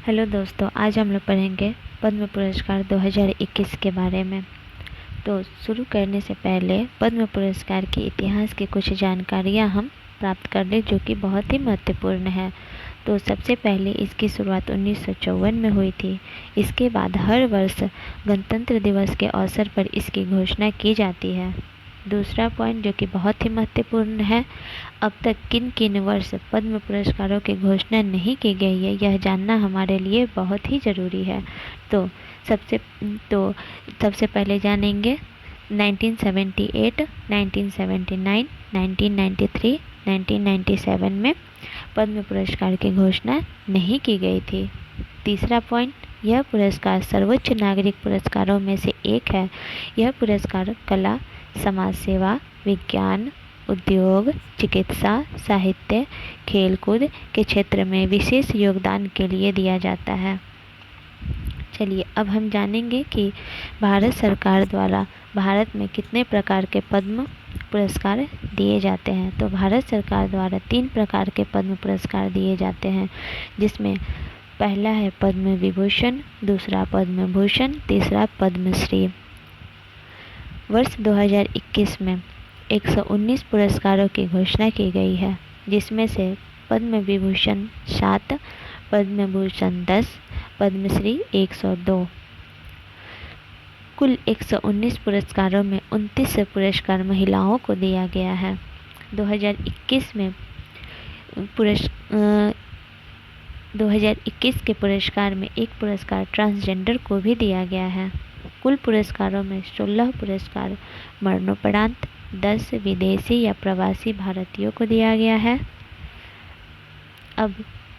Hello दोस्तों, आज हम लोग पढ़ेंगे पद्म पुरस्कार 2021 के बारे में। तो शुरू करने से पहले पद्म पुरस्कार के इतिहास की कुछ जानकारियां हम प्राप्त कर लें, जो कि बहुत ही महत्वपूर्ण है। तो सबसे पहले इसकी शुरुआत 1954 में हुई थी। इसके बाद हर वर्ष गणतंत्र दिवस के अवसर पर इसकी घोषणा की जाती है। दूसरा पॉइंट जो कि बहुत ही महत्वपूर्ण है, अब तक किन किन वर्ष पद्म पुरस्कारों की घोषणा नहीं की गई है, यह जानना हमारे लिए बहुत ही ज़रूरी है। तो सबसे तो सबसे पहले जानेंगे 1978, 1979, 1993, 1997 में पद्म पुरस्कार की घोषणा नहीं की गई थी। तीसरा पॉइंट, यह पुरस्कार सर्वोच्च नागरिक पुरस्कारों में से एक है। यह पुरस्कार कला, समाज सेवा, विज्ञान, उद्योग, चिकित्सा, साहित्य, खेलकूद के क्षेत्र में विशेष योगदान के लिए दिया जाता है। चलिए अब हम जानेंगे कि भारत सरकार द्वारा भारत में कितने प्रकार के पद्म पुरस्कार दिए जाते हैं। तो भारत सरकार द्वारा 3 प्रकार के पद्म पुरस्कार दिए जाते हैं, जिसमें पहला है पद्म विभूषण, दूसरा पद्म भूषण, तीसरा पद्मश्री। वर्ष 2021 में 119 पुरस्कारों की घोषणा की गई है, जिसमें से पद्म विभूषण 7, पद्म भूषण 10, पद्मश्री 102। कुल 119 पुरस्कारों में 29 पुरस्कार महिलाओं को दिया गया है। 2021 में 2021 के पुरस्कार में एक पुरस्कार ट्रांसजेंडर को भी दिया गया है। कुल पुरस्कारों में 16 पुरस्कार मरणोपरांत, 10 विदेशी या प्रवासी भारतीयों को दिया गया है। अब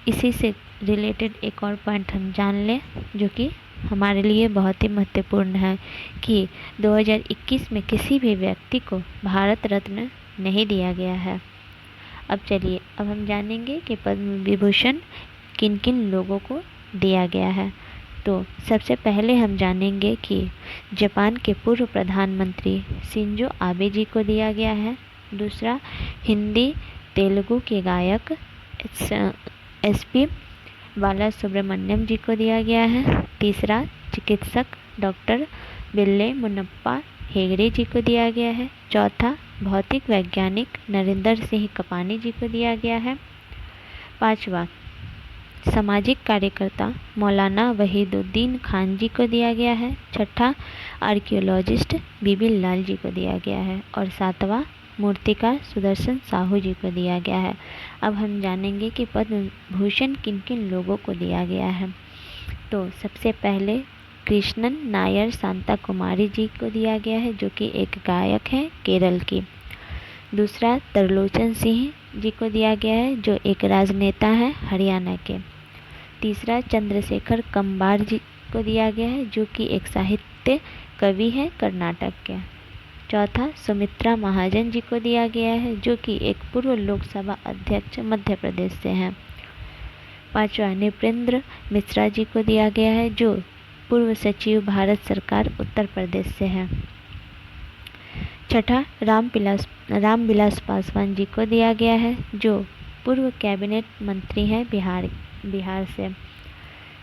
इसी से रिलेटेड एक और पॉइंट हम जान लें, जो कि हमारे लिए बहुत ही महत्वपूर्ण है, कि 2021 में किसी भी व्यक्ति को भारत रत्न नहीं दिया गया है। अब चलिए अब हम जानेंगे कि पद्म विभूषण किन किन लोगों को दिया गया है। तो सबसे पहले हम जानेंगे कि जापान के पूर्व प्रधानमंत्री शिंजो आबे जी को दिया गया है। दूसरा, हिंदी तेलुगु के गायक एसपी बालासुब्रमण्यम जी को दिया गया है। तीसरा, चिकित्सक डॉक्टर बिल्ले मुनप्पा हेगड़े जी को दिया गया है। चौथा, भौतिक वैज्ञानिक नरेंद्र सिंह कपानी जी को दिया गया है। पांचवा, सामाजिक कार्यकर्ता मौलाना वहीदुद्दीन खान जी को दिया गया है। छठा, आर्कियोलॉजिस्ट बीबी लाल जी को दिया गया है। और सातवां, मूर्तिकार सुदर्शन साहू जी को दिया गया है। अब हम जानेंगे कि पद्म भूषण किन किन लोगों को दिया गया है। तो सबसे पहले कृष्णन नायर शांता कुमारी जी को दिया गया है, जो कि एक गायक है केरल की। दूसरा, तरलोचन सिंह जी को दिया गया है, जो एक राजनेता है हरियाणा के। तीसरा, चंद्रशेखर कंबार जी को दिया गया है, जो कि एक साहित्य कवि है कर्नाटक के। चौथा, सुमित्रा महाजन जी को दिया गया है, जो कि एक पूर्व लोकसभा अध्यक्ष मध्य प्रदेश से हैं। पांचवा, नृपेंद्र मिश्रा जी को दिया गया है, जो पूर्व सचिव भारत सरकार उत्तर प्रदेश से हैं। छठा, रामविलास पासवान जी को दिया गया है, जो पूर्व कैबिनेट मंत्री हैं बिहार से।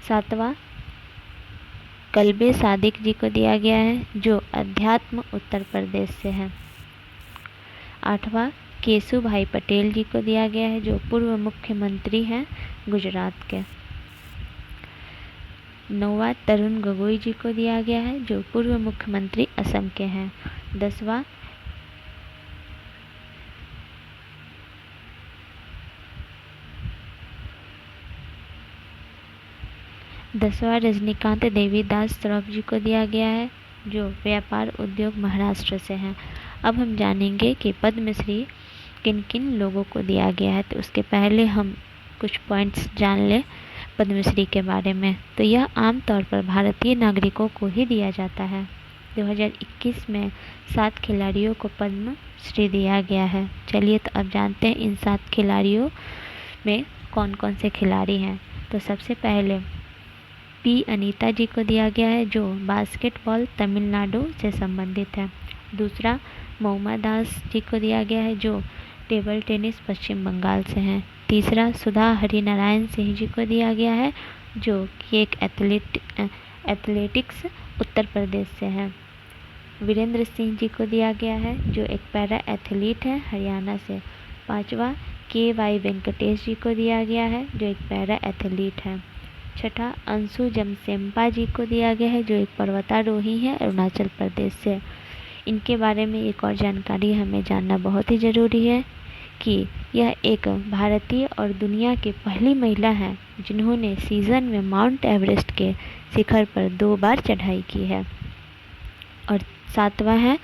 सातवां, कल्बे सादिक जी को दिया गया है, जो अध्यात्म उत्तर प्रदेश से हैं। आठवां, केशु भाई पटेल जी को दिया गया है, जो पूर्व मुख्यमंत्री हैं गुजरात के। नौवां, तरुण गोगोई जी को दिया गया है, जो पूर्व मुख्यमंत्री असम के हैं। 10वां, रजनीकांत देवीदास श्रॉफ जी को दिया गया है, जो व्यापार उद्योग महाराष्ट्र से हैं। अब हम जानेंगे कि पद्मश्री किन किन लोगों को दिया गया है। तो उसके पहले हम कुछ पॉइंट्स जान लें पद्मश्री के बारे में। तो यह आमतौर पर भारतीय नागरिकों को ही दिया जाता है। 2021 में 7 खिलाड़ियों को पद्मश्री दिया गया है। चलिए तो अब जानते हैं इन 7 खिलाड़ियों में कौन कौन से खिलाड़ी हैं। तो सबसे पहले पी अनीता जी को दिया गया है, जो बास्केटबॉल तमिलनाडु से संबंधित है। दूसरा, मौमा दास जी को दिया गया है, जो टेबल टेनिस पश्चिम बंगाल से हैं। तीसरा, सुधा हरिनारायण सिंह जी को दिया गया है, जो कि एक एथलेटिक्स उत्तर प्रदेश से है। वीरेंद्र सिंह जी को दिया गया है, जो एक पैरा एथलीट है हरियाणा से। पाँचवा KY वेंकटेश जी को दिया गया है, जो एक पैरा एथलीट है। छठा अंशु जमसेम्पा जी को दिया गया है, जो एक पर्वतारोही है अरुणाचल प्रदेश से। इनके बारे में एक और जानकारी हमें जानना बहुत ही ज़रूरी है कि यह एक भारतीय और दुनिया की पहली महिला है जिन्होंने सीज़न में माउंट एवरेस्ट के शिखर पर 2 बार चढ़ाई की है। और सातवां है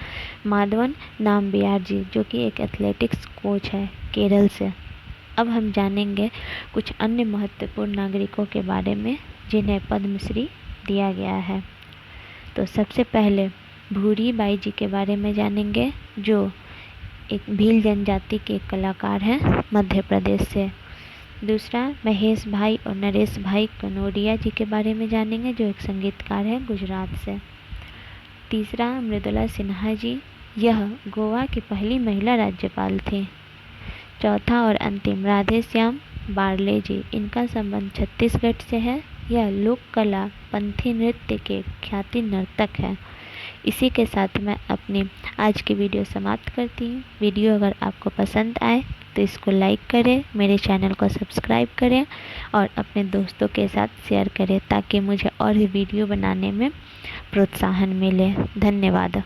माधवन नाम्बियार जी, जो कि एक एथलेटिक्स कोच है केरल से। अब हम जानेंगे कुछ अन्य महत्वपूर्ण नागरिकों के बारे में जिन्हें पद्मश्री दिया गया है। तो सबसे पहले भूरी बाई जी के बारे में जानेंगे, जो एक भील जनजाति के कलाकार हैं मध्य प्रदेश से। दूसरा महेश भाई और नरेश भाई कनोडिया जी के बारे में जानेंगे, जो एक संगीतकार है गुजरात से। तीसरा मृदुला सिन्हा जी, यह गोवा की पहली महिला राज्यपाल थी। चौथा और अंतिम राधेश्याम बारले जी, इनका संबंध छत्तीसगढ़ से है। यह लोक कला पंथी नृत्य के ख्याति नर्तक है। इसी के साथ मैं अपनी आज की वीडियो समाप्त करती हूँ। वीडियो अगर आपको पसंद आए तो इसको लाइक करें, मेरे चैनल को सब्सक्राइब करें और अपने दोस्तों के साथ शेयर करें ताकि मुझे और भी वीडियो बनाने में प्रोत्साहन मिले। धन्यवाद।